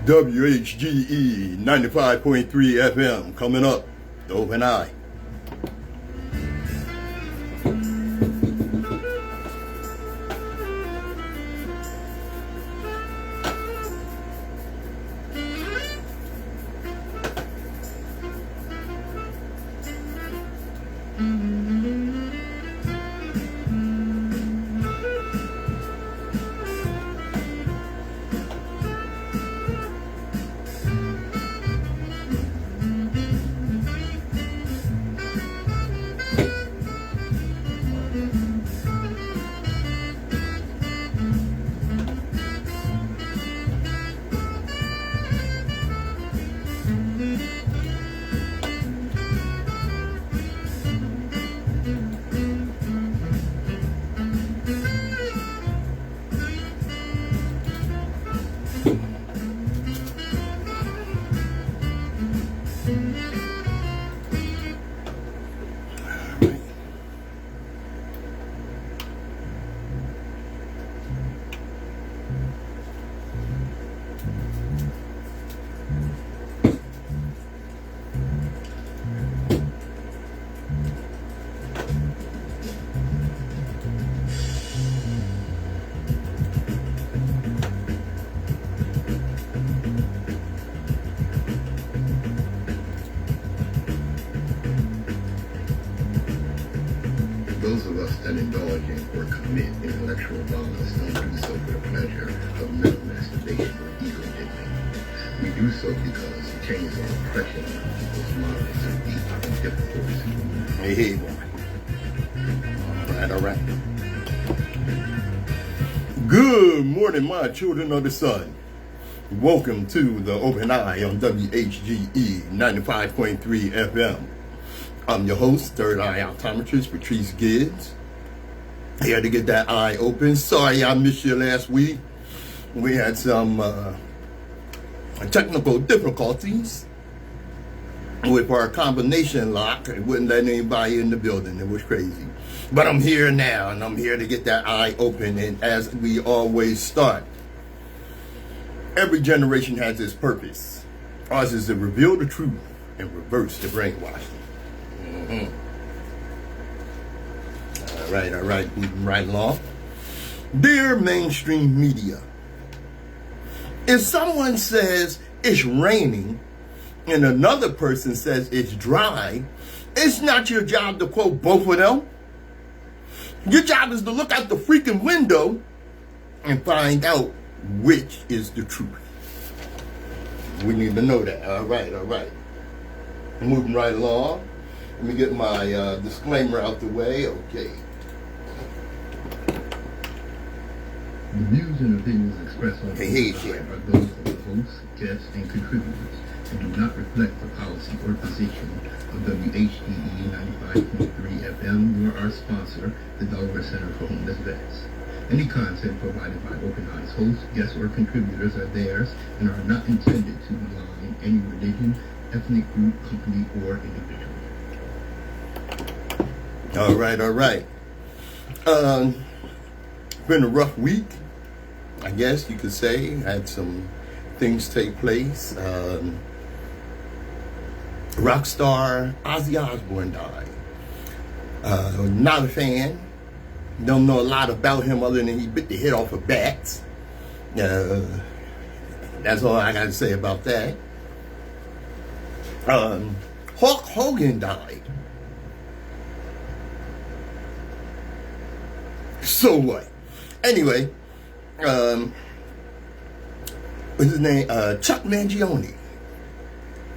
WHGE 95.3 FM coming up. The Open Eye. Those of us that indulge in or commit intellectual violence don't do so for the pleasure of mental masturbation or ego digging. We do so because it changes our impression on people's minds and deep and difficult. Hey, boy. All right. Good morning, my children of the sun. Welcome to the Open Eye on WHGE 95.3 FM. I'm your host, Third Eye Optometrist, Patrice Gibbs. Here to get that eye open. Sorry I missed you last week. We had some technical difficulties with our combination lock. It wouldn't let anybody in the building. It was crazy. But I'm here now, and I'm here to get that eye open. And as we always start, every generation has its purpose. Ours is to reveal the truth and reverse the brainwashing. All right, moving right along. Dear mainstream media, if someone says it's raining and another person says it's dry, it's not your job to quote both of them. Your job is to look out the freaking window and find out which is the truth. We need to know that. All right. Moving right along. Let me get my disclaimer out the way. Okay. The views and opinions expressed on Hey, are those of the hosts, guests, and contributors, and do not reflect the policy or position of WHGE 95.3 FM nor our sponsor, the Delaware Center for Homeless Vets. Any content provided by Open Eye's hosts, guests, or contributors are theirs and are not intended to malign any religion, ethnic group, company, or individual. All right. Been a rough week, I guess you could say. Had some things take place. Rock star Ozzy Osbourne died. Not a fan. Don't know a lot about him other than he bit the head off of bats. That's all I got to say about that. Hulk Hogan died. So what? Anyway, what's his name? Chuck Mangione.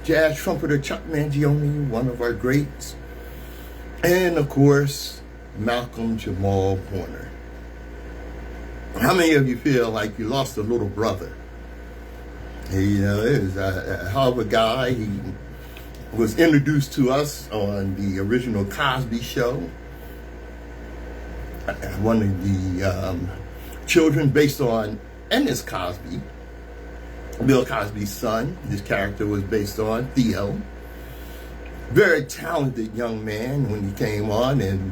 Jazz trumpeter Chuck Mangione, one of our greats. And of course, Malcolm Jamal Warner. How many of you feel like you lost a little brother? He is a hell of a guy. He was introduced to us on the original Cosby Show. One of the children based on Ennis Cosby, Bill Cosby's son. His character was based on Theo. Very talented young man when he came on, and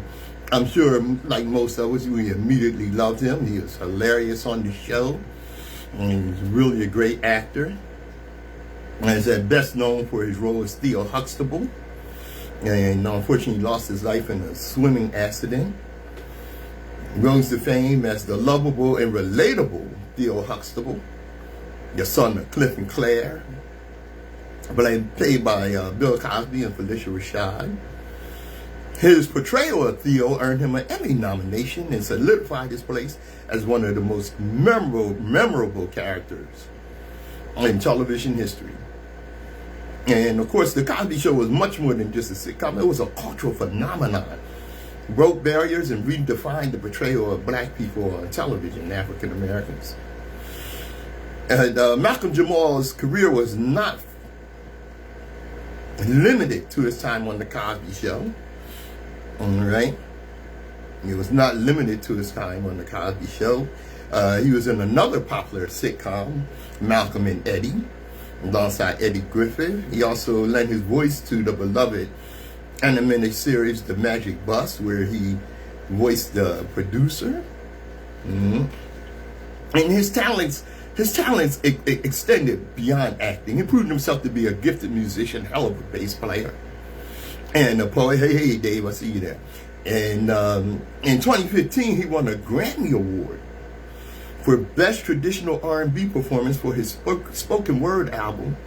I'm sure, like most of us, we immediately loved him. He was hilarious on the show, and he was really a great actor. is at best known for his role as Theo Huxtable, and unfortunately lost his life in a swimming accident. Rose to fame as the lovable and relatable Theo Huxtable, the son of Cliff and Claire, played by Bill Cosby and Felicia Rashad. His portrayal of Theo earned him an Emmy nomination and solidified his place as one of the most memorable characters in television history. And of course, The Cosby Show was much more than just a sitcom. It was a cultural phenomenon. Broke barriers and redefined the portrayal of black people on television, African Americans. And Malcolm Jamal's career was not limited to his time on The Cosby Show. All right. It was not limited to his time on The Cosby Show. He was in another popular sitcom, Malcolm and Eddie, alongside Eddie Griffith. He also lent his voice to the beloved animated series The Magic Bus, where he voiced the producer. And his talents extended beyond acting. He proved himself to be a gifted musician, hell of a bass player, and a poet. Hey, Dave, I see you there. And in 2015, he won a Grammy Award for Best Traditional R&B Performance for his spoken word album,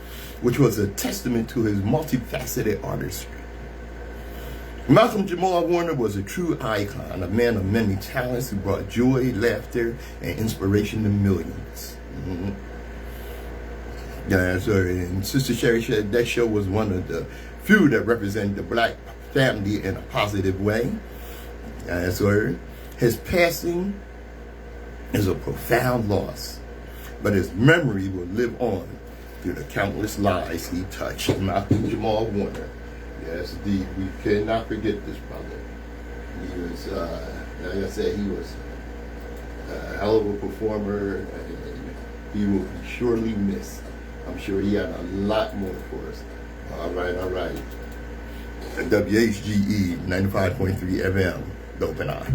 which was a testament to his multifaceted artistry. Malcolm Jamal Warner was a true icon, a man of many talents who brought joy, laughter, and inspiration to millions. Yeah, so, and Sister Sherry said that show was one of the few that represented the black family in a positive way. So his passing is a profound loss, but his memory will live on through the countless lives he touched. Malcolm Jamal Warner. Yes, indeed, we cannot forget this brother. He was, like I said, he was a hell of a performer, and he will be surely missed. I'm sure he had a lot more for us. All right. WHGE 95.3 FM, Dope and I.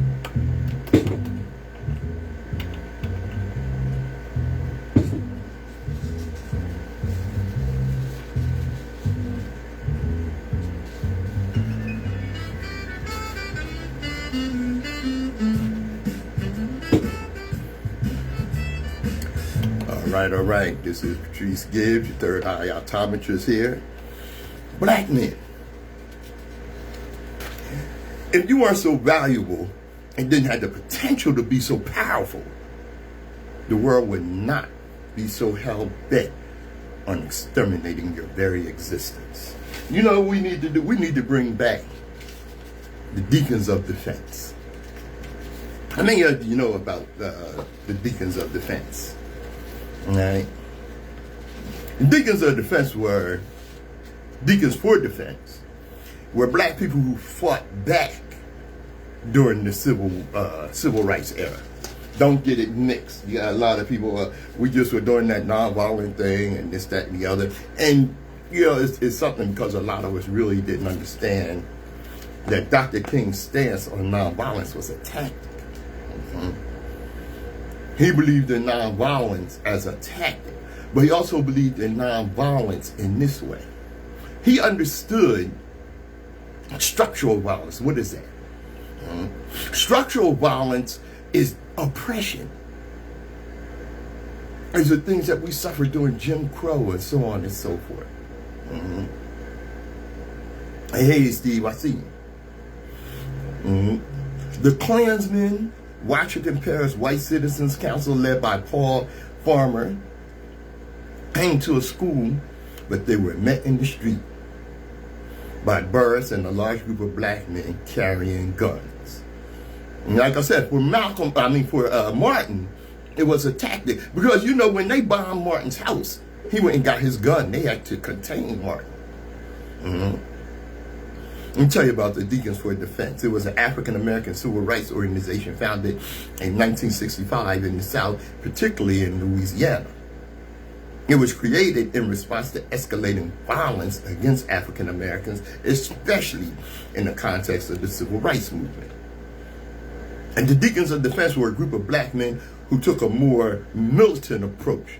All right. This is Patrice Gibbs, your third eye optometrist here. Black men, if you weren't so valuable and didn't have the potential to be so powerful, the world would not be so hell-bent on exterminating your very existence. You know what we need to do? We need to bring back the Deacons of Defense. How many of you know about the Deacons of Defense? All right. Deacons of Defense were Deacons for Defense, were black people who fought back during the civil rights era. Don't get it mixed. You got a lot of people, we just were doing that nonviolent thing and this, that, and the other. And, you know, it's something because a lot of us really didn't understand that Dr. King's stance on nonviolence was a tactic. He believed in nonviolence as a tactic, but he also believed in nonviolence in this way. He understood structural violence. What is that? Structural violence is oppression. It's the things that we suffered during Jim Crow and so on and so forth. Hey, Steve, I see you. The Klansmen, Washington Parish White Citizens Council, led by Paul Farmer, came to a school, but they were met in the street by Burris and a large group of black men carrying guns. And like I said, for Martin, it was a tactic. Because, you know, when they bombed Martin's house, he went and got his gun. They had to contain Martin. Let me tell you about the Deacons for Defense. It was an African-American civil rights organization founded in 1965 in the South, particularly in Louisiana. It was created in response to escalating violence against African-Americans, especially in the context of the civil rights movement. And the Deacons of Defense were a group of black men who took a more militant approach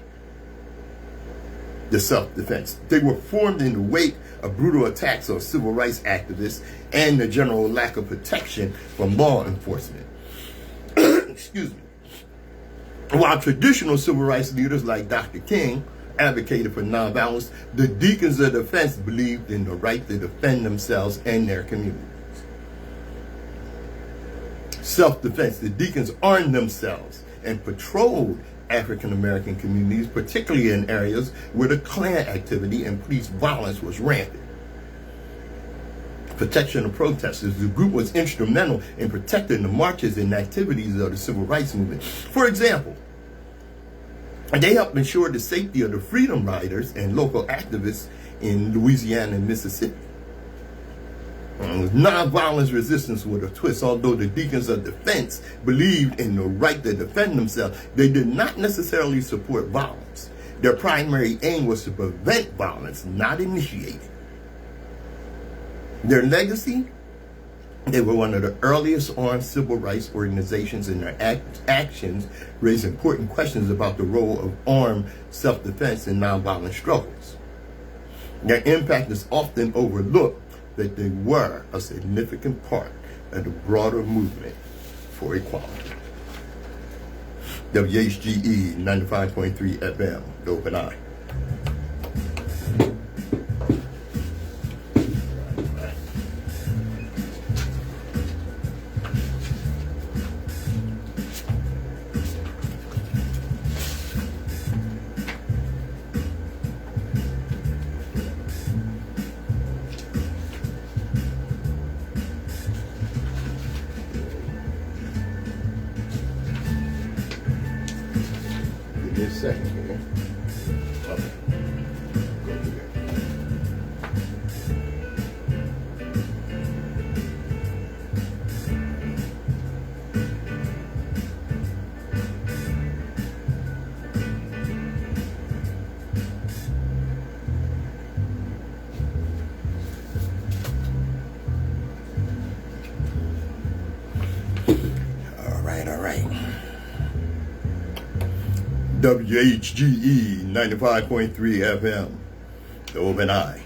the self-defense. They were formed in the wake of brutal attacks on civil rights activists and the general lack of protection from law enforcement. Excuse me. While traditional civil rights leaders like Dr. King advocated for nonviolence, the deacons of defense believed in the right to defend themselves and their communities. Self-defense. The deacons armed themselves and patrolled African American communities, particularly in areas where the Klan activity and police violence was rampant. Protection of protesters. The group was instrumental in protecting the marches and activities of the civil rights movement. For example, they helped ensure the safety of the freedom riders and local activists in Louisiana and Mississippi. Nonviolence resistance with a twist. Although the deacons of defense believed in the right to defend themselves, they did not necessarily support violence. Their primary aim was to prevent violence, not initiate it. Their legacy? They were one of the earliest armed civil rights organizations, and their actions raised important questions about the role of armed self-defense in nonviolent struggles. Their impact is often overlooked, that they were a significant part of the broader movement for equality. WHGE 95.3 FM, the Open Eye. Give me a second here. Okay. Go here. All right. WHGE 95.3 FM, the Open Eye.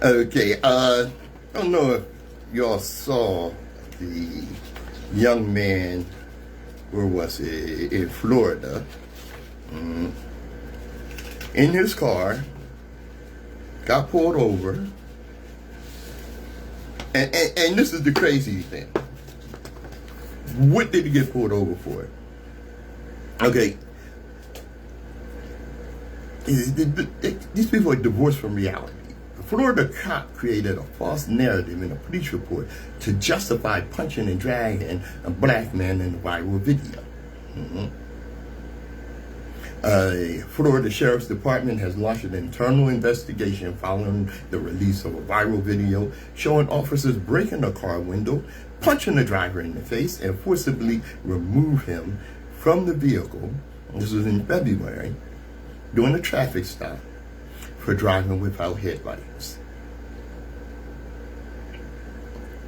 Okay, I don't know if y'all saw the young man, where was it, in Florida, in his car, got pulled over, and this is the crazy thing. What did he get pulled over for? Okay. These people are divorced from reality. The Florida cop created a false narrative in a police report to justify punching and dragging a black man in the viral video. Florida Sheriff's Department has launched an internal investigation following the release of a viral video showing officers breaking a car window, punching the driver in the face, and forcibly remove him from the vehicle. This was in February, during a traffic stop for driving without headlights.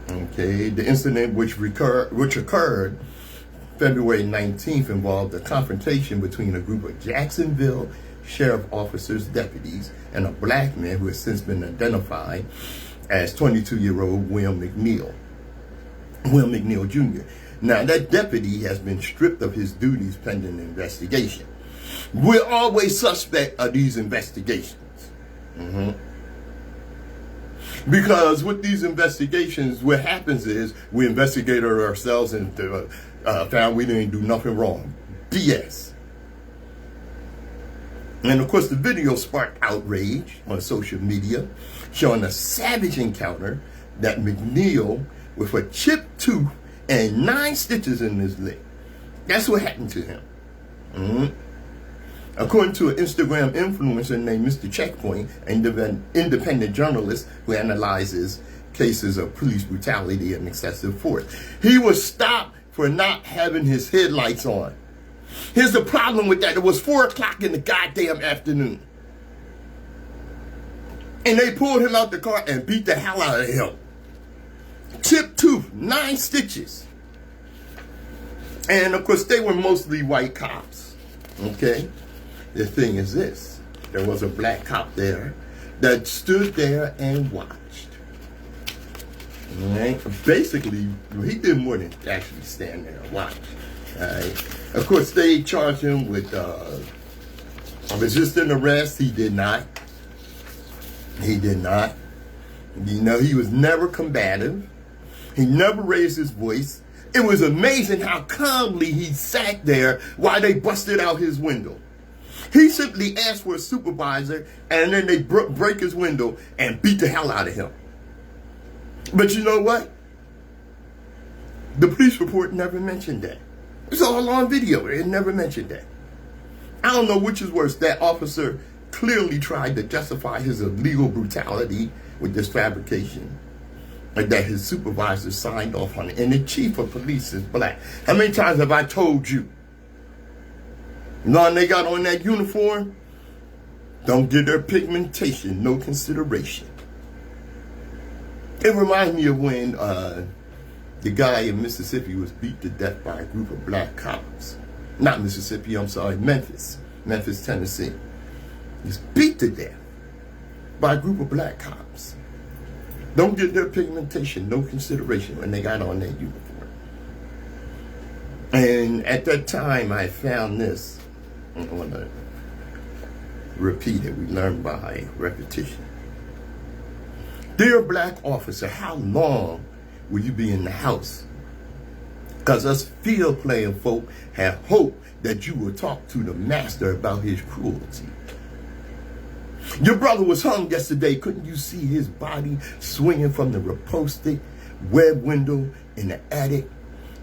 Okay, the incident which occurred February 19th involved a confrontation between a group of Jacksonville sheriff officers, deputies, and a black man who has since been identified as 22-year-old William McNeil Jr. Now, that deputy has been stripped of his duties pending an investigation. We're always suspect of these investigations. Because with these investigations, what happens is we investigated ourselves and found we didn't do nothing wrong. BS. And of course, the video sparked outrage on social media, showing a savage encounter that McNeil, with a chipped tooth and 9 stitches in his leg. That's what happened to him. According to an Instagram influencer named Mr. Checkpoint, an independent journalist who analyzes cases of police brutality and excessive force, he was stopped for not having his headlights on. Here's the problem with that. It was 4 o'clock in the goddamn afternoon. And they pulled him out the car and beat the hell out of him. Chipped tooth, 9 stitches. And of course, they were mostly white cops. Okay? The thing is this. there was a black cop there that stood there and watched. All right? Basically, he did more than actually stand there and watch. All right? Of course, they charged him with resisting arrest. He did not. He did not. You know, he was never combative. He never raised his voice. It was amazing how calmly he sat there while they busted out his window. He simply asked for a supervisor, and then they break his window and beat the hell out of him. But you know what? The police report never mentioned that. It's all on video. It never mentioned that. I don't know which is worse. That officer clearly tried to justify his illegal brutality with this fabrication, like that his supervisor signed off on it. And the chief of police is black. How many times have I told you? When they got on that uniform, don't give their pigmentation no consideration. It reminds me of when the guy in Mississippi was beat to death by a group of black cops. Not Mississippi, I'm sorry, Memphis, Tennessee. He was beat to death by a group of black cops. Don't give their pigmentation no consideration when they got on that uniform. And at that time, I found this. I want to repeat it. We learn by repetition. Dear black officer, how long will you be in the house? Because us field-playing folk have hope that you will talk to the master about his cruelty. Your brother was hung yesterday. Couldn't you see his body swinging from the reposted web window in the attic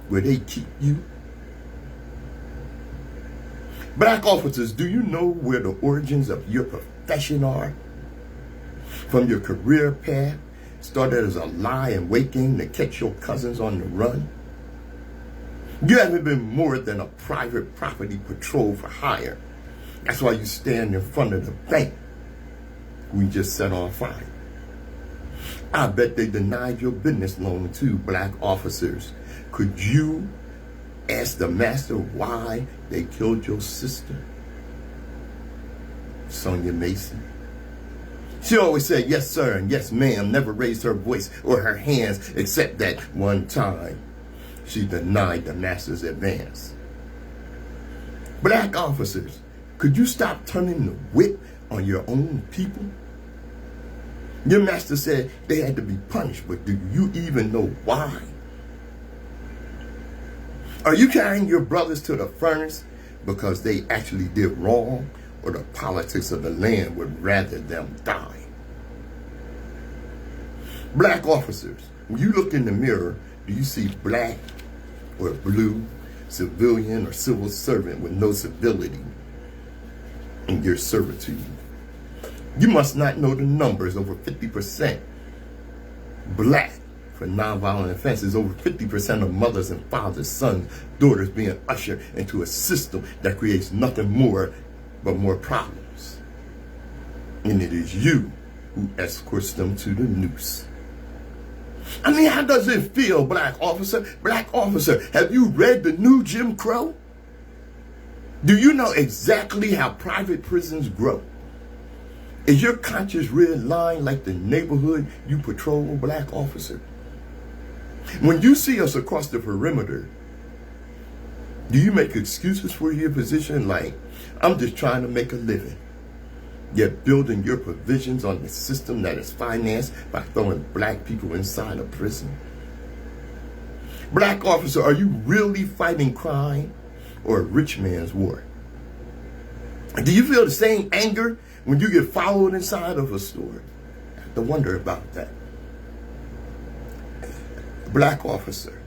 where they keep you? Black officers, do you know where the origins of your profession are? From your career path, started as a lie in wait game to catch your cousins on the run. You haven't been more than a private property patrol for hire. That's why you stand in front of the bank we just set on fire. I bet they denied your business loan too, black officers. Could you ask the master why they killed your sister, Sonia Mason? She always said yes sir and yes ma'am, never raised her voice or her hands except that one time she denied the master's advance. Black officers, could you stop turning the whip on your own people? Your master said they had to be punished, but do you even know why? Are you carrying your brothers to the furnace because they actually did wrong, or the politics of the land would rather them die? Black officers, when you look in the mirror, do you see black or blue, civilian or civil servant with no civility in your servitude? You must not know the numbers. Over 50% black for nonviolent offenses. Over 50% of mothers and fathers, sons, daughters being ushered into a system that creates nothing more but more problems. And it is you who escorts them to the noose. I mean, how does it feel, black officer? Black officer, have you read the new Jim Crow? Do you know exactly how private prisons grow? Is your conscience red line like the neighborhood you patrol, black officer? When you see us across the perimeter, do you make excuses for your position like, I'm just trying to make a living, yet building your provisions on the system that is financed by throwing black people inside a prison? Black officer, are you really fighting crime or a rich man's war? Do you feel the same anger when you get followed inside of a store? I have to wonder about that. Black officer,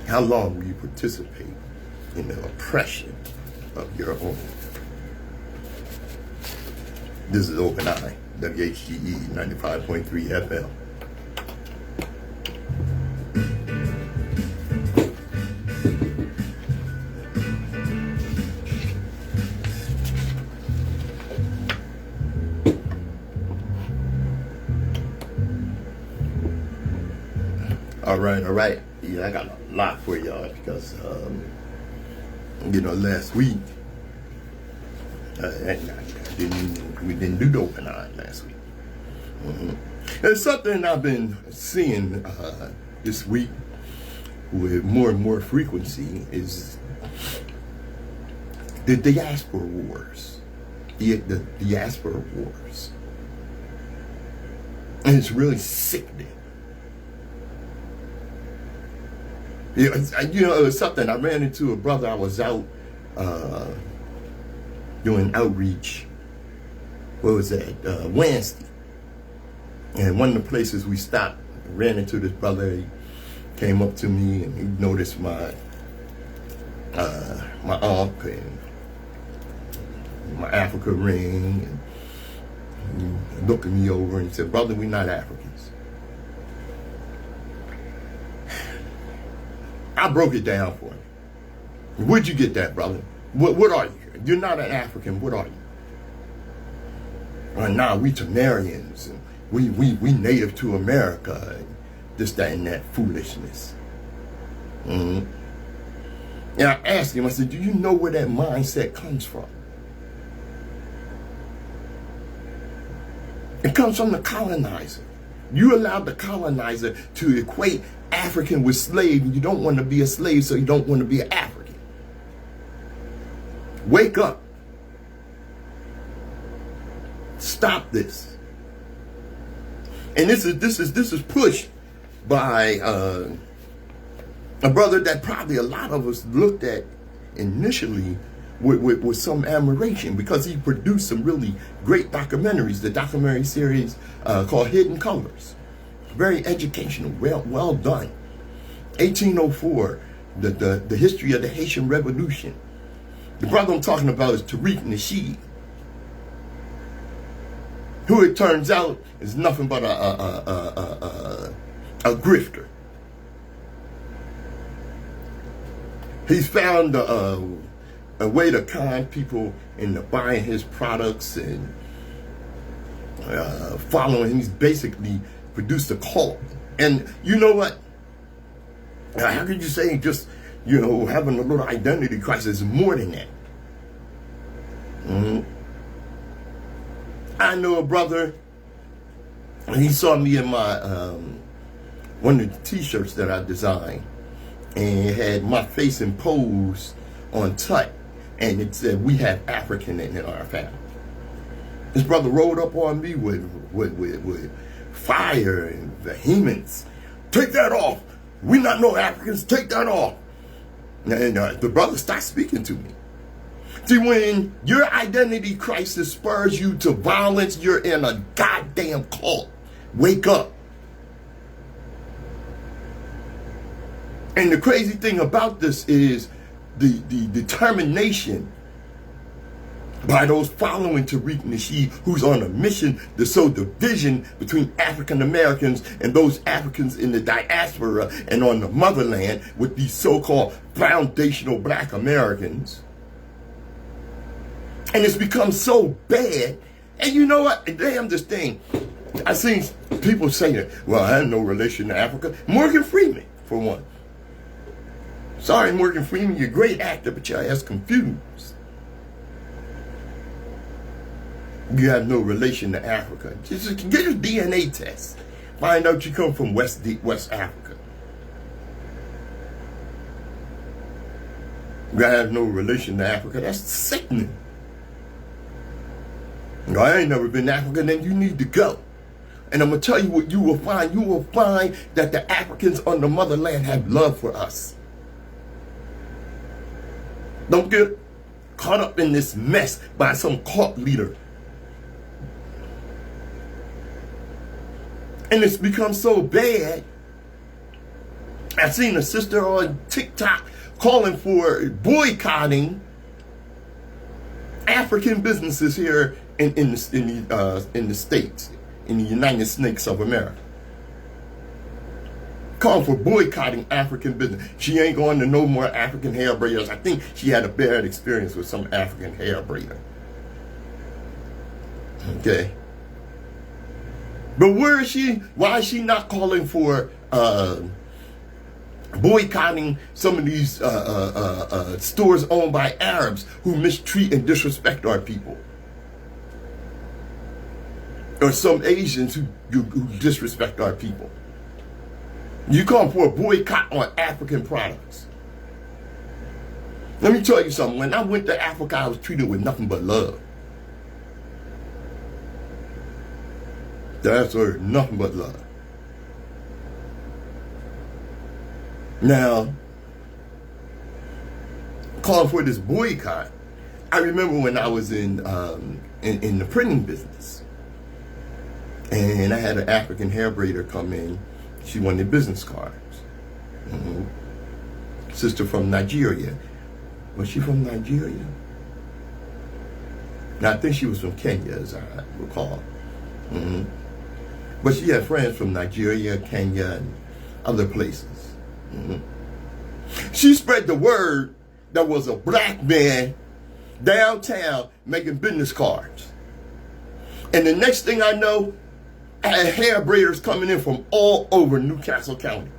how long will you participate in the oppression of your own? This is Open Eye, WHGE 95.3 FM. All right. Yeah, I got a lot for y'all because, last week, We didn't do the open eye last week. There's something I've been seeing this week with more and more frequency is the diaspora wars. The diaspora wars. And it's really sickening. You know, it was something. I ran into a brother. I was out doing outreach. What was that? Wednesday. And one of the places we stopped, ran into this brother. He came up to me and he noticed my ankh and my Africa ring, and he looked me over and said, "Brother, we're not Africans." I broke it down for him. Where'd you get that, brother? What are you? You're not an African. What are you? Nah, we Tamarians. And we native to America. And this, that, and that foolishness. And I asked him, I said, do you know where that mindset comes from? It comes from the colonizer. You allowed the colonizer to equate African with slave, and you don't want to be a slave, so you don't want to be an African. Wake up. Stop this. And this is pushed by a brother that probably a lot of us looked at initially with some admiration, because he produced some really great documentaries. The documentary series called Hidden Colors. Very educational, well done. 1804, the history of the Haitian Revolution. The brother I'm talking about is Tariq Nasheed, who it turns out is nothing but a grifter. He's found a way to con people into buying his products and following him. He's basically produced a cult. And you know what? How could you say just, having a little identity crisis is more than that? I know a brother, and he saw me in my one of the t-shirts that I designed, and it had my face imposed on tut, and it said, "We have African in our family." This brother rolled up on me with fire and vehemence. "Take that off. We not no Africans. Take that off." And the brother started speaking to me. See, when your identity crisis spurs you to violence, you're in a goddamn cult. Wake up. And the crazy thing about this is the determination by those following Tariq Nasheed, who's on a mission to sow division between African Americans and those Africans in the diaspora and on the motherland with these so-called foundational black Americans. And it's become so bad. And you know what? Damn this thing. I've seen people saying, "Well, I have no relation to Africa." Morgan Freeman, for one. Sorry, Morgan Freeman, you're a great actor, but your ass confused. You have no relation to Africa. Just get a DNA test. Find out you come from West Africa. You have no relation to Africa. That's sickening. I ain't never been to Africa, then you need to go. And I'm going to tell you what you will find. You will find that the Africans on the motherland have love for us. Don't get caught up in this mess by some cult leader. And it's become so bad. I've seen a sister on TikTok calling for boycotting African businesses here in the States, in the United States of America. Calling for boycotting African business. She ain't going to no more African hair braiders. I think she had a bad experience with some African hair braider. Okay. But where is she? Why is she not calling for boycotting some of these stores owned by Arabs who mistreat and disrespect our people? or some Asians who disrespect our people. You call for a boycott on African products. Let me tell you something. When I went to Africa, I was treated with nothing but love. That's nothing but love. Now, calling for this boycott, I remember when I was in the printing business, and I had an African hair braider come in. She wanted business cards. Sister from Nigeria. Was she from Nigeria? Now, I think she was from Kenya, as I recall. But she had friends from Nigeria, Kenya, and other places. She spread the word there was a black man downtown making business cards. And the next thing I know, I had hair braiders coming in from all over Newcastle County,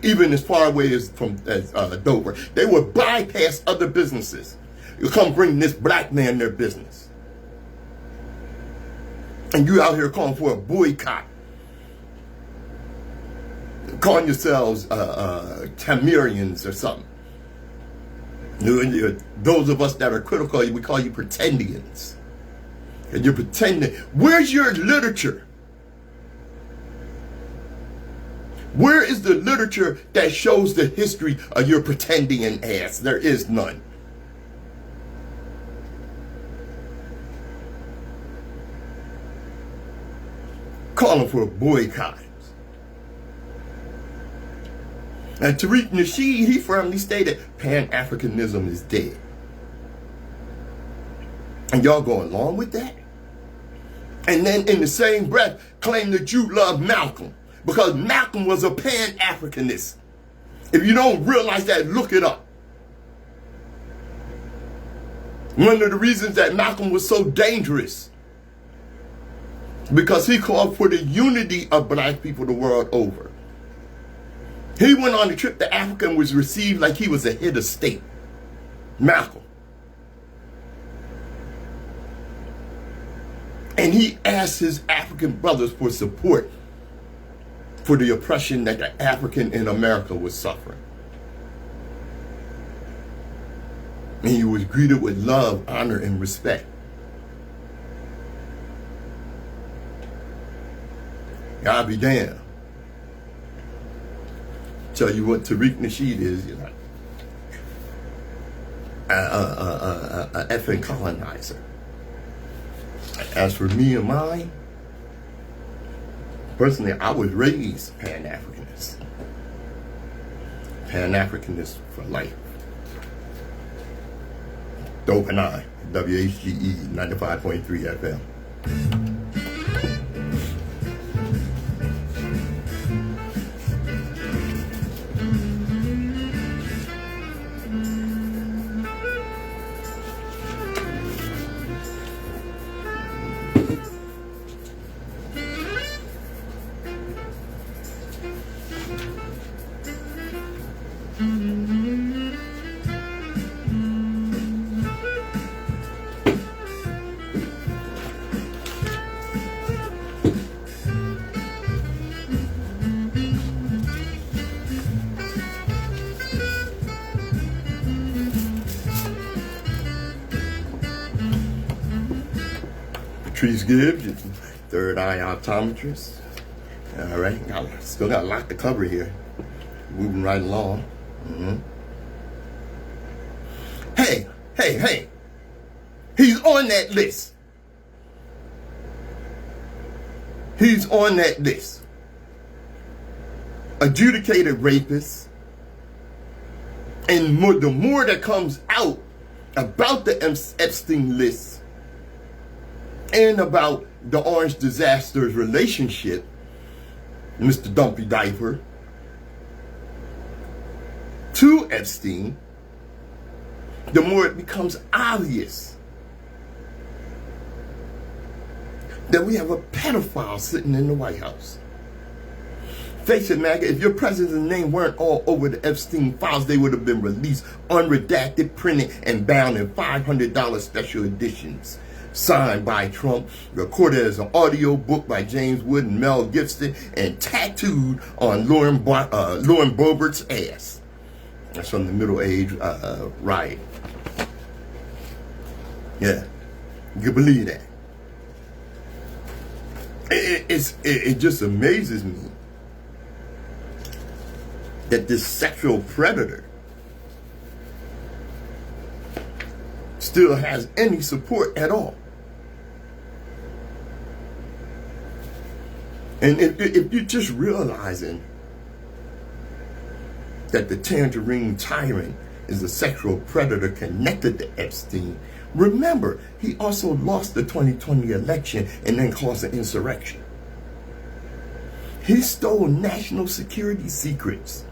even as far away as Dover. They would bypass other businesses. You come bring this black man their business. And you out here calling for a boycott. Calling yourselves Tamarians or something. Those of us that are critical, we call you pretendians. And you're pretending. Where's your literature? Where is the literature that shows the history of your pretending ass? There is none. Calling for a boycott. And Tariq Nasheed, he firmly stated Pan-Africanism is dead. And y'all go along with that? And then in the same breath, claim that you love Malcolm. Because Malcolm was a Pan-Africanist. If you don't realize that, look it up. One of the reasons that Malcolm was so dangerous, because he called for the unity of black people the world over. He went on a trip to Africa and was received like he was a head of state. Malcolm. And he asked his African brothers for support for the oppression that the African in America was suffering. And he was greeted with love, honor, and respect. God be damned. Tell you what Tariq Nasheed is, you know, a effing colonizer. As for me and mine, personally, I was raised Pan-Africanist. Pan-Africanist for life. Dope and I, WHGE 95.3 FM. Patrice Gibbs, third eye optometrist. All right, still got a lot to cover here. Moving right along. Hey. He's on that list. He's on that list. Adjudicated rapist. And the more that comes out about the Epstein list and about the Orange Disaster's relationship, Mr. Dumpy Diaper, to Epstein, the more it becomes obvious that we have a pedophile sitting in the White House. Face it, MAGA, if your president's name weren't all over the Epstein files, they would have been released, unredacted, printed, and bound in $500 special editions. signed by Trump, recorded as an audio book by James Wood and Mel Gibson, and tattooed on Lauren Boebert's ass. That's from the Middle Age riot. Yeah, you can believe that. It just amazes me that this sexual predator still has any support at all. And if you're just realizing that the tangerine tyrant is a sexual predator connected to Epstein, remember, he also lost the 2020 election and then caused an insurrection. He stole national security secrets.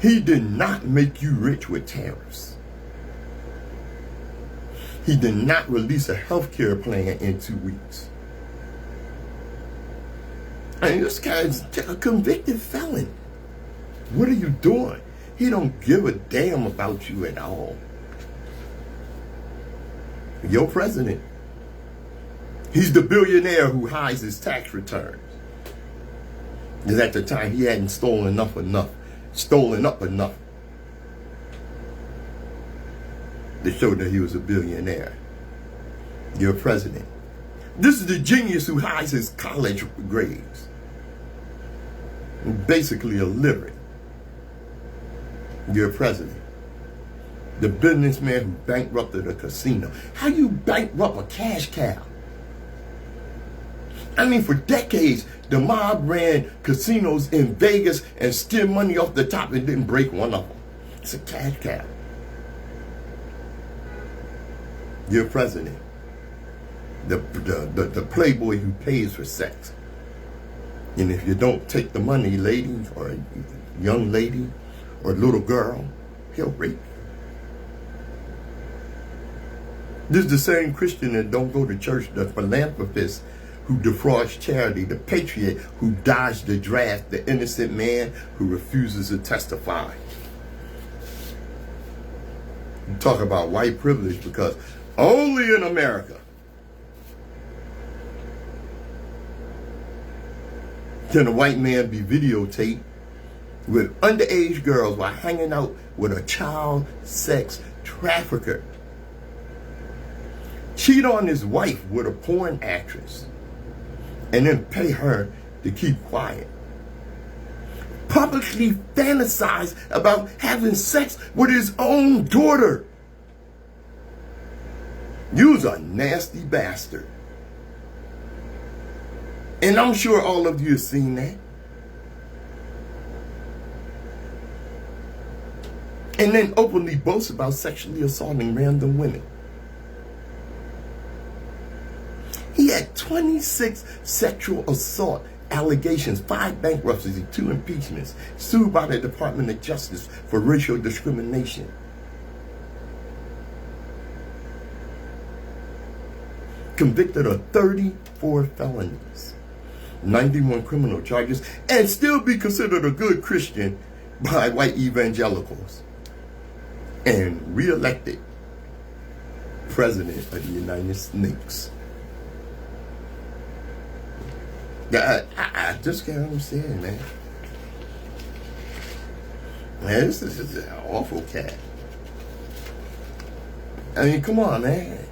He did not make you rich with tariffs. He did not release a health care plan in 2 weeks. I mean, this guy's a convicted felon. What are you doing? He don't give a damn about you at all. Your president. He's the billionaire who hides his tax returns. Because at the time he hadn't stolen up enough to show that he was a billionaire. Your president. This is the genius who hides his college grades. Basically illiterate. Your president. The businessman who bankrupted a casino. How you bankrupt a cash cow? I mean, for decades, the mob ran casinos in Vegas and skimmed money off the top and didn't break one of them. It's a cash cow. Your president. The playboy who pays for sex. And if you don't take the money, lady, or young lady, or little girl, he'll rape you. This is the same Christian that don't go to church, the philanthropist who defrauds charity, the patriot who dodged the draft, the innocent man who refuses to testify. You talk about white privilege, because only in America can a white man be videotaped with underage girls while hanging out with a child sex trafficker, cheat on his wife with a porn actress, and then pay her to keep quiet, publicly fantasize about having sex with his own daughter. You's a nasty bastard. And I'm sure all of you have seen that. And then openly boast about sexually assaulting random women. He had 26 sexual assault allegations, 5 bankruptcies, 2 impeachments, sued by the Department of Justice for racial discrimination. Convicted of 34 felonies, 91 criminal charges, and still be considered a good Christian by white evangelicals. And re-elected President of the United States. I just can't understand, man. Man, this is an awful cat. I mean, come on, man.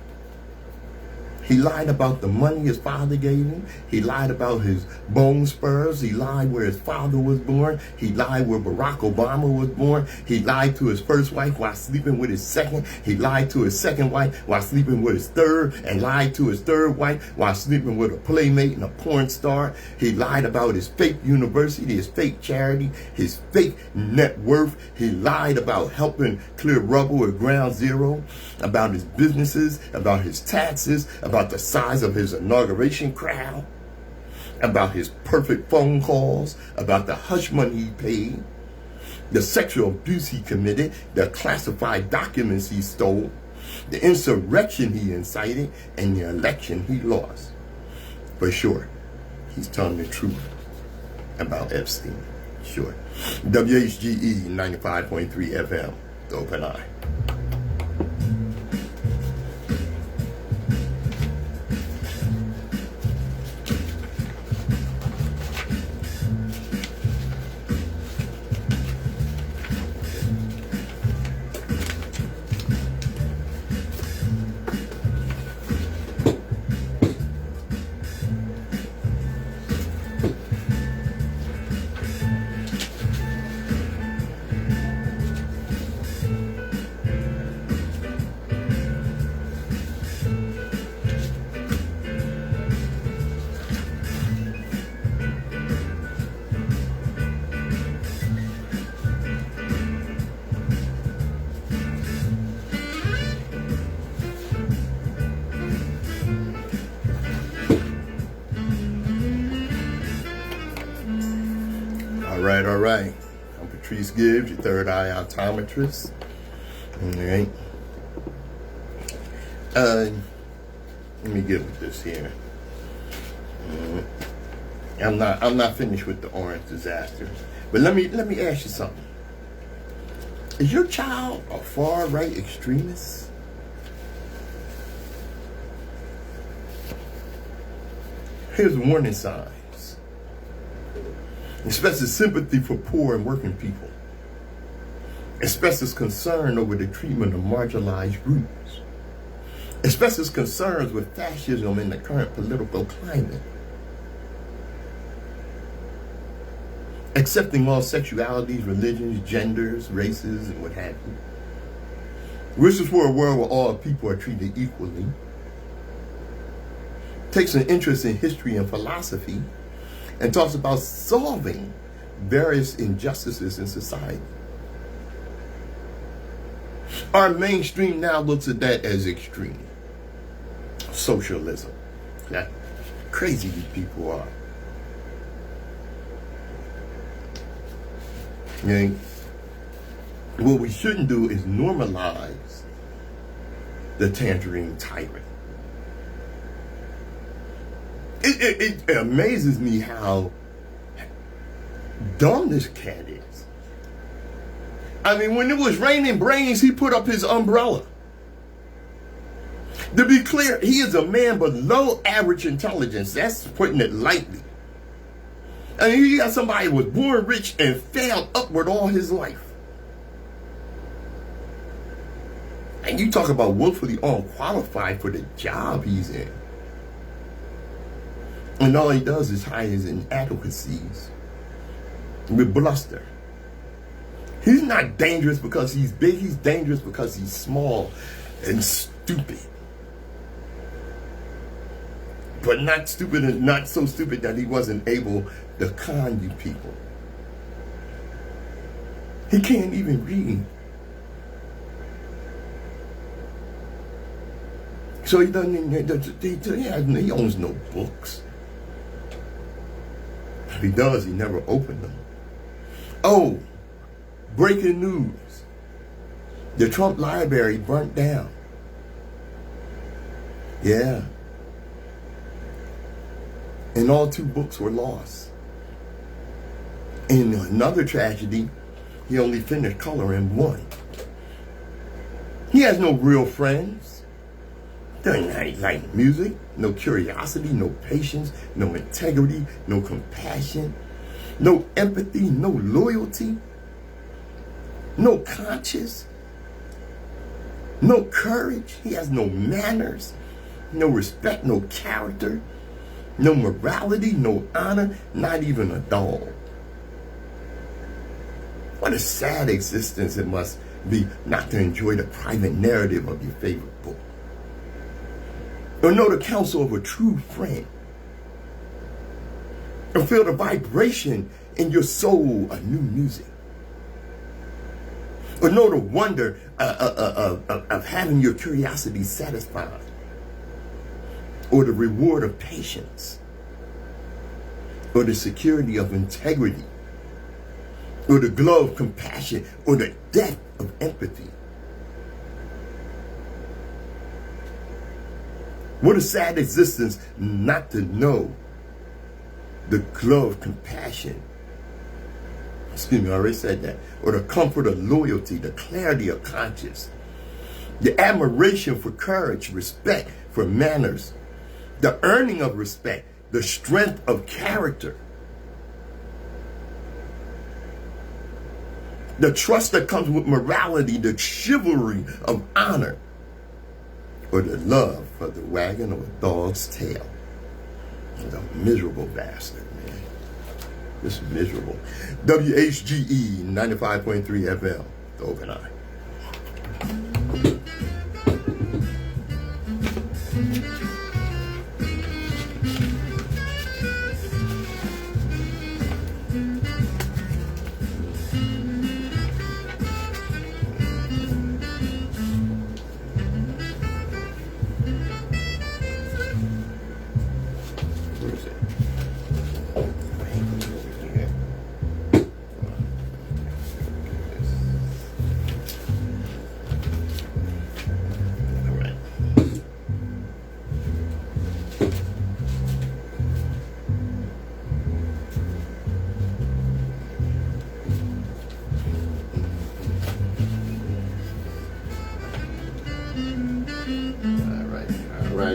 He lied about the money his father gave him. He lied about his bone spurs. He lied where his father was born. He lied where Barack Obama was born. He lied to his first wife while sleeping with his second. He lied to his second wife while sleeping with his third, and lied to his third wife while sleeping with a playmate and a porn star. He lied about his fake university, his fake charity, his fake net worth. He lied about helping clear rubble at Ground Zero, about his businesses, about his taxes, about the size of his inauguration crowd, about his perfect phone calls, about the hush money he paid, the sexual abuse he committed, the classified documents he stole, the insurrection he incited, and the election he lost. For sure, he's telling the truth about Epstein. Sure. WHGE 95.3 FM, the Open Eye. all right. I'm Patrice Gibbs, your third eye optometrist. All right. Let me get with this here. I'm not finished with the orange disaster. But let me ask you something. Is your child a far-right extremist? Here's warning signs. Expresses sympathy for poor and working people. Expresses concern over the treatment of marginalized groups. Expresses concerns with fascism in the current political climate. Accepting all sexualities, religions, genders, races, and what have you. Wishes for a world where all people are treated equally. Takes an interest in history and philosophy, and talks about solving various injustices in society. Our mainstream now looks at that as extreme. Socialism. How crazy these people are. Okay? What we shouldn't do is normalize the tangerine tyrant. It amazes me how dumb this cat is. I mean, when it was raining brains, he put up his umbrella. To be clear, he is a man below average intelligence. That's putting it lightly. I mean, you got somebody who was born rich and failed upward all his life. And you talk about willfully unqualified for the job he's in. And all he does is hide his inadequacies with bluster. He's not dangerous because he's big. He's dangerous because he's small and stupid. But not stupid and not so stupid that he wasn't able to con you people. He can't even read. So he doesn't, he owns no books. If he does, he never opened them. Oh, breaking news. The Trump library burnt down. Yeah. And all 2 books were lost. In another tragedy, he only finished coloring 1. He has no real friends. Doesn't like music, no curiosity, no patience, no integrity, no compassion, no empathy, no loyalty, no conscience, no courage. He has no manners, no respect, no character, no morality, no honor, not even a dog. What a sad existence it must be not to enjoy the private narrative of your favorite book. Or know the counsel of a true friend. Or feel the vibration in your soul of new music. Or know the wonder of having your curiosity satisfied. Or the reward of patience. Or the security of integrity. Or the glow of compassion. Or the depth of empathy. What a sad existence not to know the glow of compassion. Excuse me, I already said that. Or the comfort of loyalty, the clarity of conscience, the admiration for courage, respect for manners, the earning of respect, the strength of character, the trust that comes with morality, the chivalry of honor, or the love for the wagon of a dog's tail. He's a miserable bastard, man. Just miserable. WHGE 95.3 FM, the Open Eye.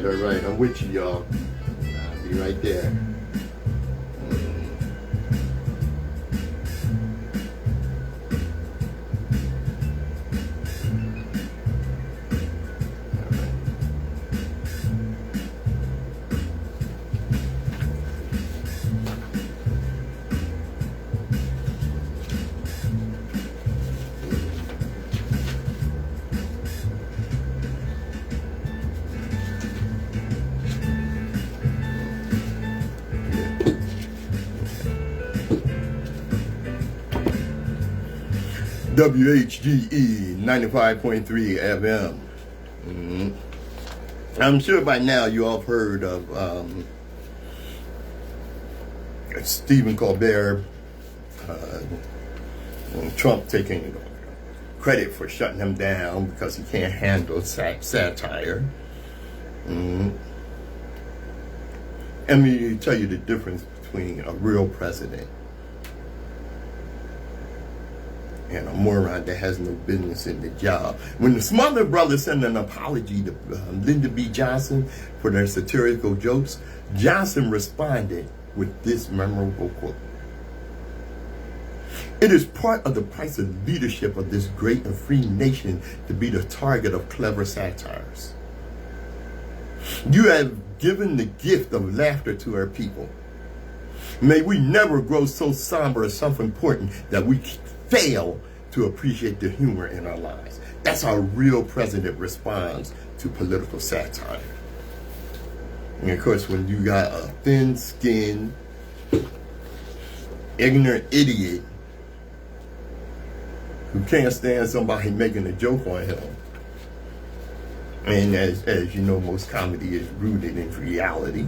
right, all right. I'm with you, y'all. I'll be right there. WHGE 95.3 FM. I'm sure by now you all have heard of Stephen Colbert, Trump taking credit for shutting him down because he can't handle satire. Let me tell you the difference between a real president and a moron that has no business in the job. When the Smother Brothers sent an apology to Lyndon B. Johnson for their satirical jokes, Johnson responded with this memorable quote. "It is part of the price of leadership of this great and free nation to be the target of clever satires. You have given the gift of laughter to our people. May we never grow so somber or self-important that we fail to appreciate the humor in our lives." That's how a real president responds to political satire. And of course, when you got a thin-skinned, ignorant idiot who can't stand somebody making a joke on him, and as you know, most comedy is rooted in reality.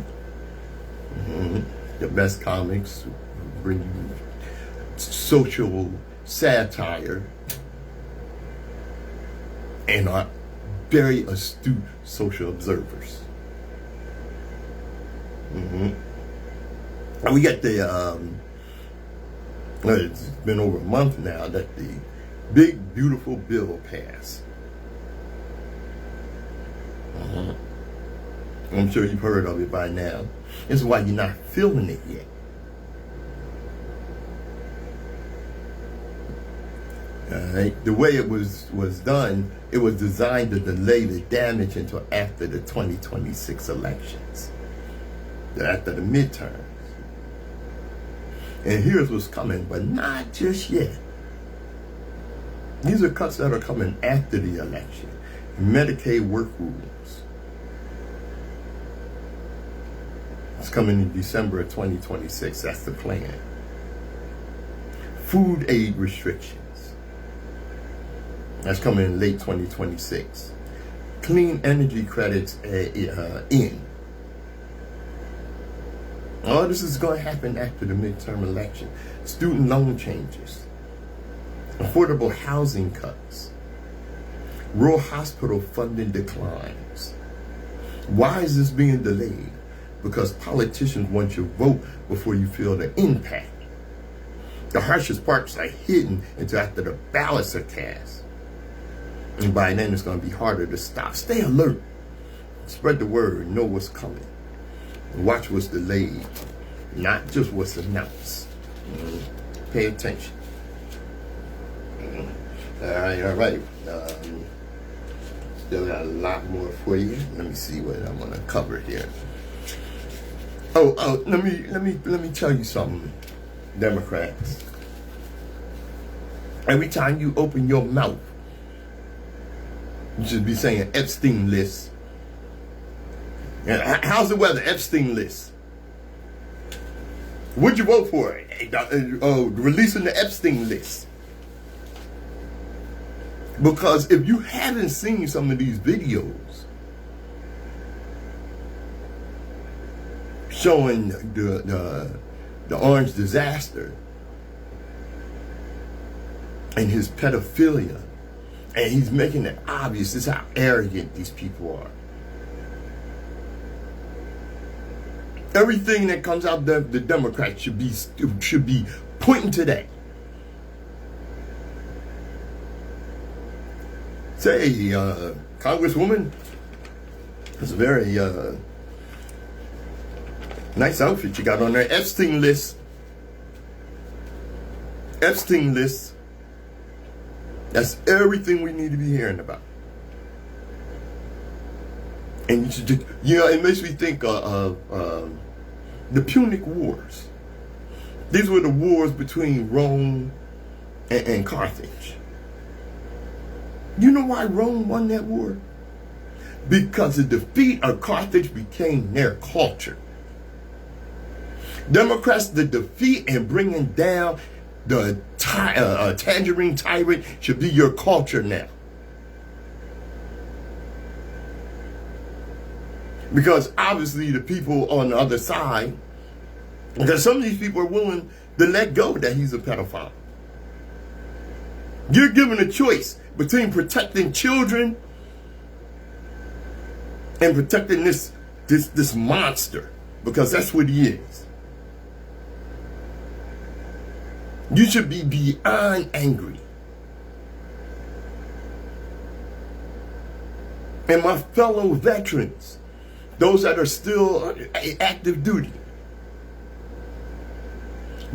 The best comics bring you social satire and are very astute social observers. And we got the it's been over a month now that the big beautiful bill passed. I'm sure you've heard of it by now. This is why you're not feeling it yet. Alright, the way it was done, it was designed to delay the damage until after the 2026 elections, after the midterms. And here's what's coming, but not just yet. These are cuts that are coming after the election. Medicaid work rules. It's coming in December of 2026. That's the plan. Food aid restrictions. That's coming in late 2026. Clean energy credits in. All this is going to happen after the midterm election. Student loan changes. Affordable housing cuts. Rural hospital funding declines. Why is this being delayed? Because politicians want your vote before you feel the impact. The harshest parts are hidden until after the ballots are cast. And by then it's going to be harder to stop. Stay alert. Spread the word. Know what's coming. Watch what's delayed, not just what's announced. Pay attention. All right. Still got a lot more for you. Let me see what I'm gonna cover here. Let me tell you something, Democrats. Every time you open your mouth, you should be saying Epstein list. How's the weather? Epstein list. What'd you vote for? Releasing the Epstein list. Because if you haven't seen some of these videos showing the orange disaster and his pedophilia, and he's making it obvious, this is how arrogant these people are. Everything that comes out of the Democrats should be pointing to that. Say, Congresswoman, It's a very nice outfit you got on there. Epstein list. Epstein list. That's everything we need to be hearing about. And you should just, it makes me think of the Punic Wars. These were the wars between Rome and Carthage. You know why Rome won that war? Because the defeat of Carthage became their culture. Democrats, the defeat and bringing down the tangerine tyrant should be your culture now. Because obviously the people on the other side, because some of these people are willing to let go that he's a pedophile. You're given a choice between protecting children and protecting this monster, because that's what he is. You should be beyond angry. And my fellow veterans, those that are still active duty,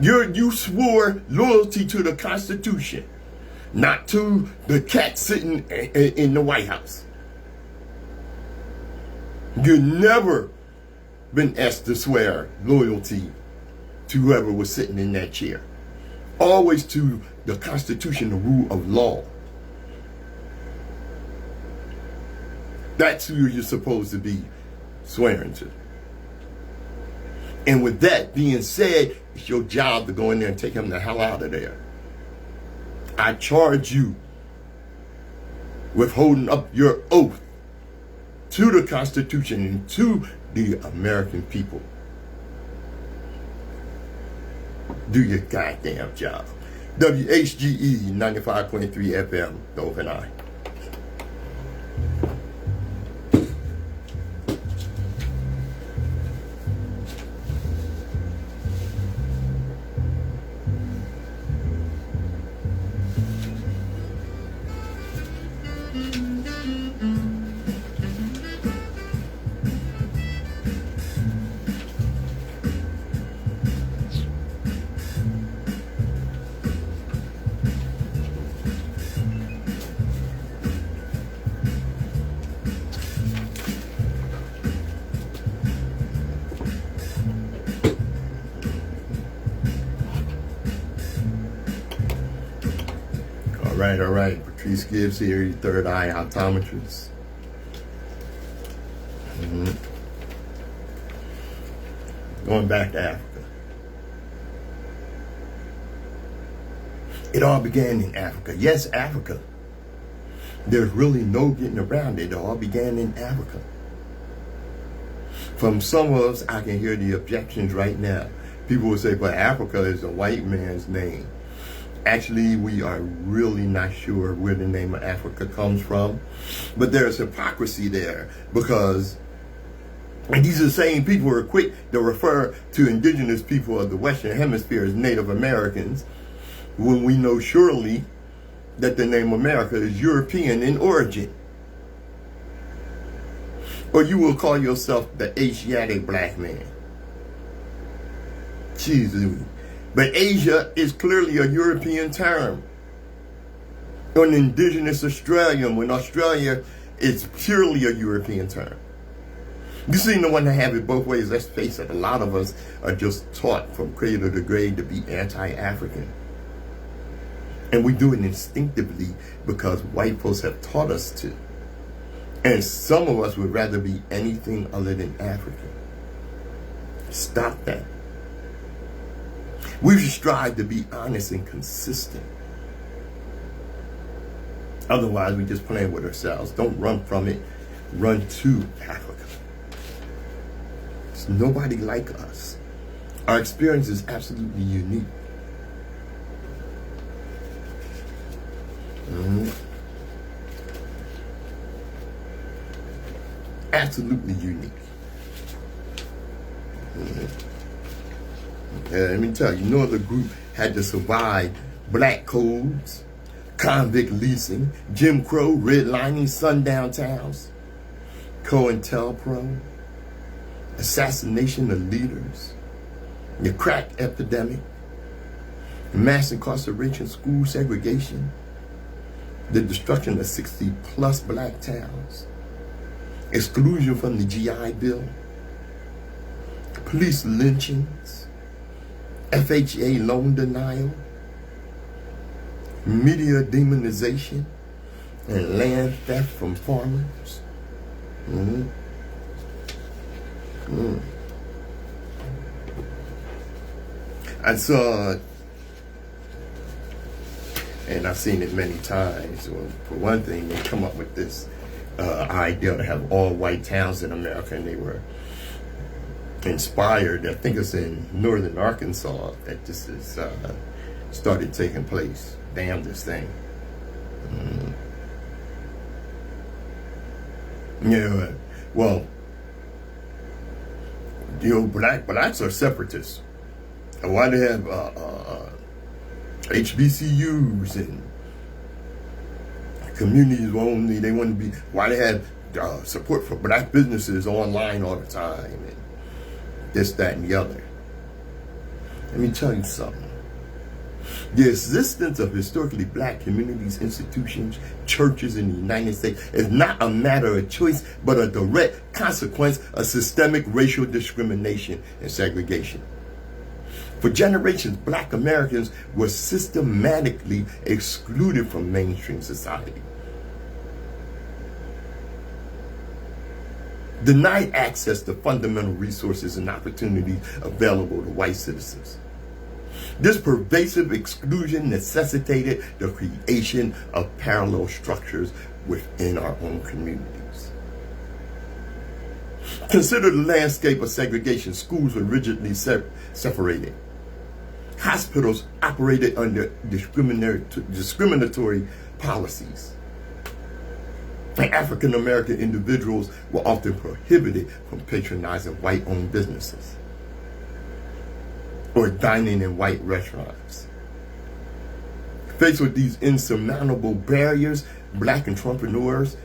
you swore loyalty to the Constitution, not to the cat sitting in the White House. You've never been asked to swear loyalty to whoever was sitting in that chair. Always to the Constitution, the rule of law. That's who you're supposed to be swearing to. And with that being said, it's your job to go in there and take him the hell out of there. I charge you with holding up your oath to the Constitution and to the American people. Do your goddamn job. WHGE 95.3 FM, Dove and I. All right. Patrice Gibbs here, your third eye optometrist. Going back to Africa. It all began in Africa. Yes, Africa. There's really no getting around it. It all began in Africa. From some of us, I can hear the objections right now. People will say, but Africa is a white man's name. Actually, we are really not sure where the name of Africa comes from. But there's hypocrisy there, because these are the same people who are quick to refer to indigenous people of the Western Hemisphere as Native Americans, when we know surely that the name America is European in origin. Or you will call yourself the Asiatic black man. Jesus. But Asia is clearly a European term. An indigenous Australian, when Australia is purely a European term. You seem to want to have it both ways. Let's face it, a lot of us are just taught from cradle to grave to be anti-African. And we do it instinctively because white folks have taught us to. And some of us would rather be anything other than African. Stop that. We should strive to be honest and consistent. Otherwise, we're just playing with ourselves. Don't run from it. Run to Africa. There's nobody like us. Our experience is absolutely unique. Absolutely unique. Let me tell you, no other group had to survive black codes, convict leasing, Jim Crow, redlining, sundown towns, COINTELPRO, assassination of leaders, the crack epidemic, mass incarceration, school segregation, the destruction of 60 plus black towns, exclusion from the GI Bill, police lynchings, FHA loan denial, media demonization, and land theft from farmers. I saw, and I've seen it many times. Well, for one thing, they come up with this idea to have all white towns in America, and they were inspired. I think it's in northern Arkansas that this is started taking place. Damn this thing. Yeah, well, blacks are separatists. And why they have HBCUs and communities only? They want to be. Why they have support for black businesses online all the time and this, that, and the other. Let me tell you something. The existence of historically black communities, institutions, churches in the United States is not a matter of choice, but a direct consequence of systemic racial discrimination and segregation. For generations, black Americans were systematically excluded from mainstream society, denied access to fundamental resources and opportunities available to white citizens. This pervasive exclusion necessitated the creation of parallel structures within our own communities. Consider the landscape of segregation. Schools were rigidly separated. Hospitals operated under discriminatory policies. And African American individuals were often prohibited from patronizing white-owned businesses or dining in white restaurants. Faced with these insurmountable barriers, black entrepreneurs,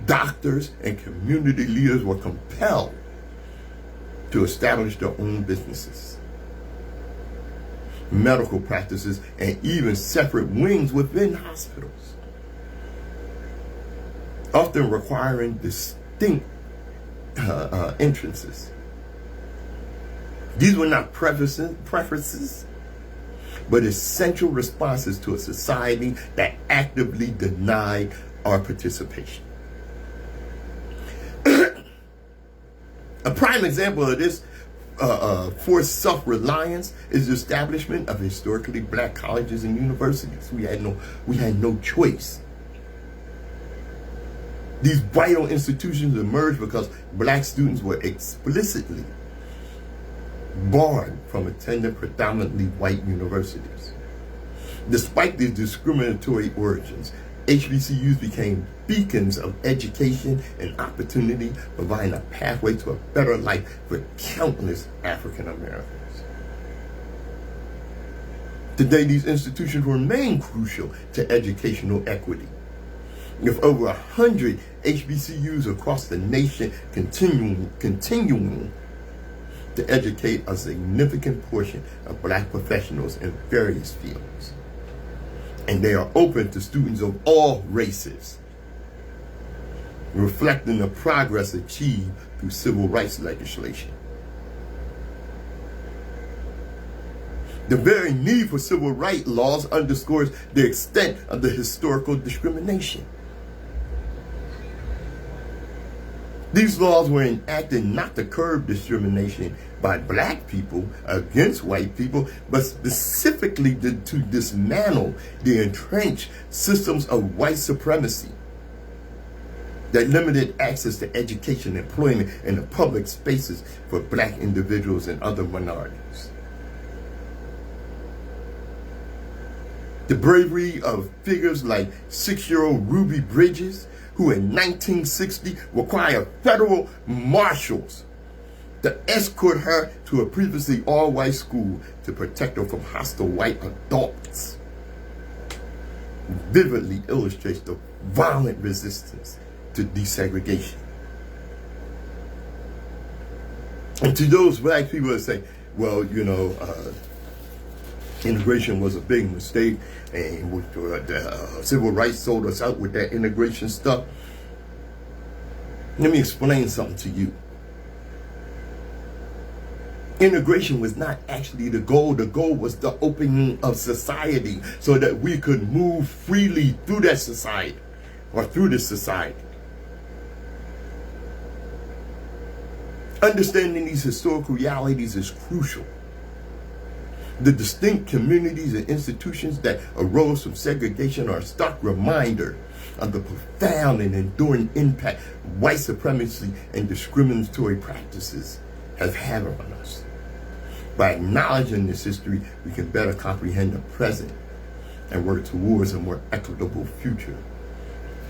doctors, and community leaders were compelled to establish their own businesses, medical practices, and even separate wings within hospitals, often requiring distinct entrances. These were not preferences, but essential responses to a society that actively denied our participation. A prime example of this forced self-reliance is the establishment of historically black colleges and universities. We had no choice. These vital institutions emerged because black students were explicitly barred from attending predominantly white universities. Despite these discriminatory origins, HBCUs became beacons of education and opportunity, providing a pathway to a better life for countless African Americans. Today, these institutions remain crucial to educational equity, with over 100 HBCUs across the nation continuing to educate a significant portion of black professionals in various fields. And they are open to students of all races, reflecting the progress achieved through civil rights legislation. The very need for civil rights laws underscores the extent of the historical discrimination. These laws were enacted not to curb discrimination by black people against white people, but specifically to dismantle the entrenched systems of white supremacy that limited access to education, employment, and the public spaces for black individuals and other minorities. The bravery of figures like 6-year-old Ruby Bridges, who in 1960 required federal marshals to escort her to a previously all-white school to protect her from hostile white adults, vividly illustrates the violent resistance to desegregation. And to those black people that say, well, you know, integration was a big mistake, and the civil rights sold us out with that integration stuff. Let me explain something to you. Integration was not actually the goal. The goal was the opening of society so that we could move freely through that society or through this society. Understanding these historical realities is crucial. The distinct communities and institutions that arose from segregation are a stark reminder of the profound and enduring impact white supremacy and discriminatory practices have had on us. By acknowledging this history, we can better comprehend the present and work towards a more equitable future,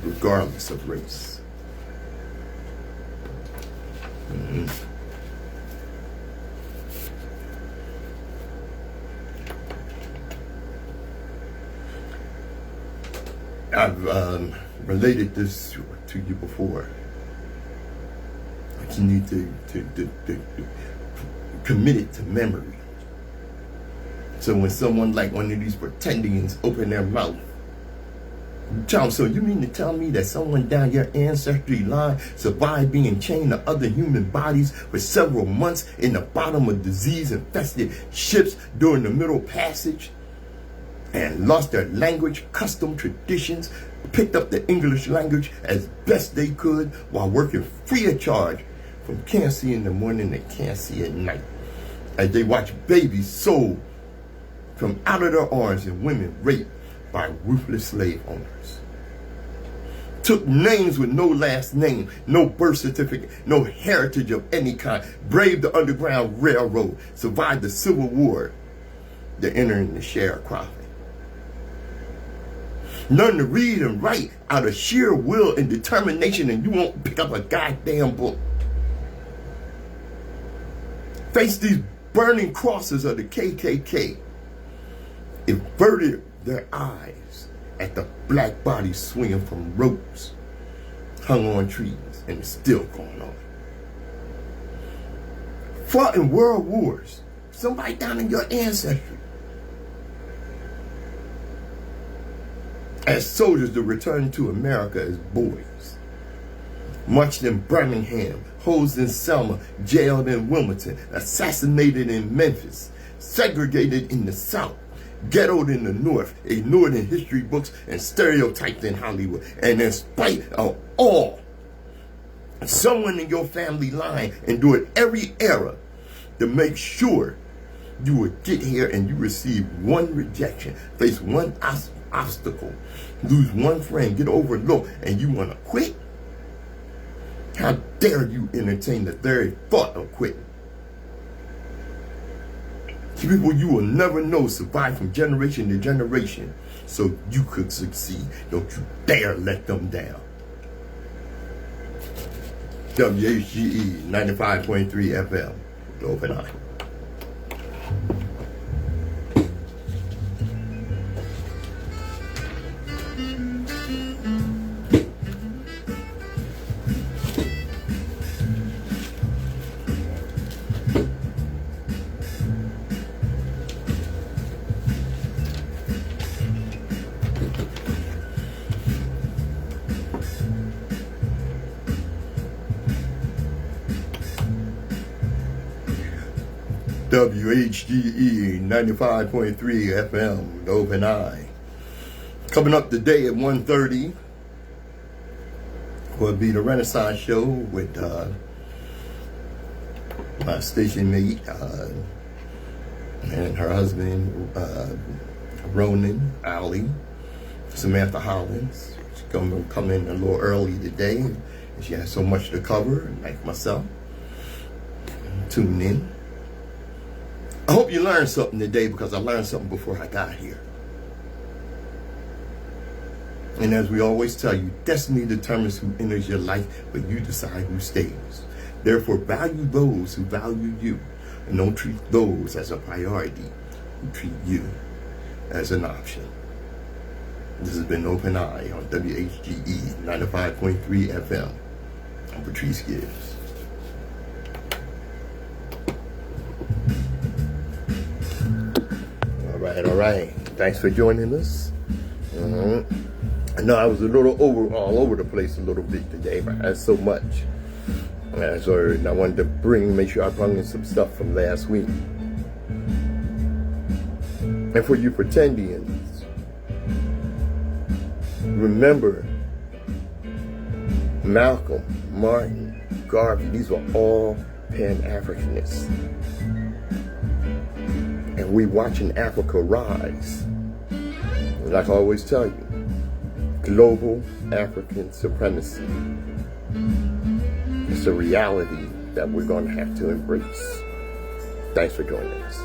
regardless of race. I've related this to you before. Like you need to commit it to memory. So when someone like one of these pretendians open their mouth, so you mean to tell me that someone down your ancestry line survived being chained to other human bodies for several months in the bottom of disease-infested ships during the Middle Passage and lost their language, custom, traditions, picked up the English language as best they could while working free of charge from can't see in the morning to can't see at night, as they watch babies sold from out of their arms and women raped by ruthless slave owners? Took names with no last name, no birth certificate, no heritage of any kind, braved the Underground Railroad, survived the Civil War, they're entering the sharecropping. Learn to read and write out of sheer will and determination, and you won't pick up a goddamn book. Face these burning crosses of the KKK. Averted their eyes at the black bodies swinging from ropes hung on trees, and it's still going on. Fought in world wars. Somebody down in your ancestry. As soldiers to return to America as boys. Marched in Birmingham, hosed in Selma, jailed in Wilmington, assassinated in Memphis, segregated in the South, ghettoed in the North, ignored in history books, and stereotyped in Hollywood. And in spite of all, someone in your family line endured every era to make sure you would get here, and you receive one rejection, face one obstacle, lose one friend, get overlooked, and you want to quit? How dare you entertain the very thought of quitting? People you will never know survive from generation to generation so you could succeed. Don't you dare let them down. WHGE 95.3 FM, the Open Eye. WHGE 95.3 FM, the Open Eye. Coming up today at 1:30 will be the Renaissance Show with my station mate and her husband, Ronan Ali, Samantha Hollins. She's going to come in a little early today, and she has so much to cover, like myself. Tune in. I hope you learned something today, because I learned something before I got here. And as we always tell you, destiny determines who enters your life, but you decide who stays. Therefore, value those who value you, and don't treat those as a priority who treat you as an option. This has been Open Eye on WHGE 95.3 FM. I'm Patrice Gibbs. All right. Thanks for joining us. I know I was a little all over the place a little bit today, but I had so much. And I wanted to make sure I brought in some stuff from last week. And for you pretendians, remember Malcolm, Martin, Garvey, these were all Pan-Africanists. And we watching Africa rise. Like I always tell you, global African supremacy. It's a reality that we're going to have to embrace. Thanks for joining us.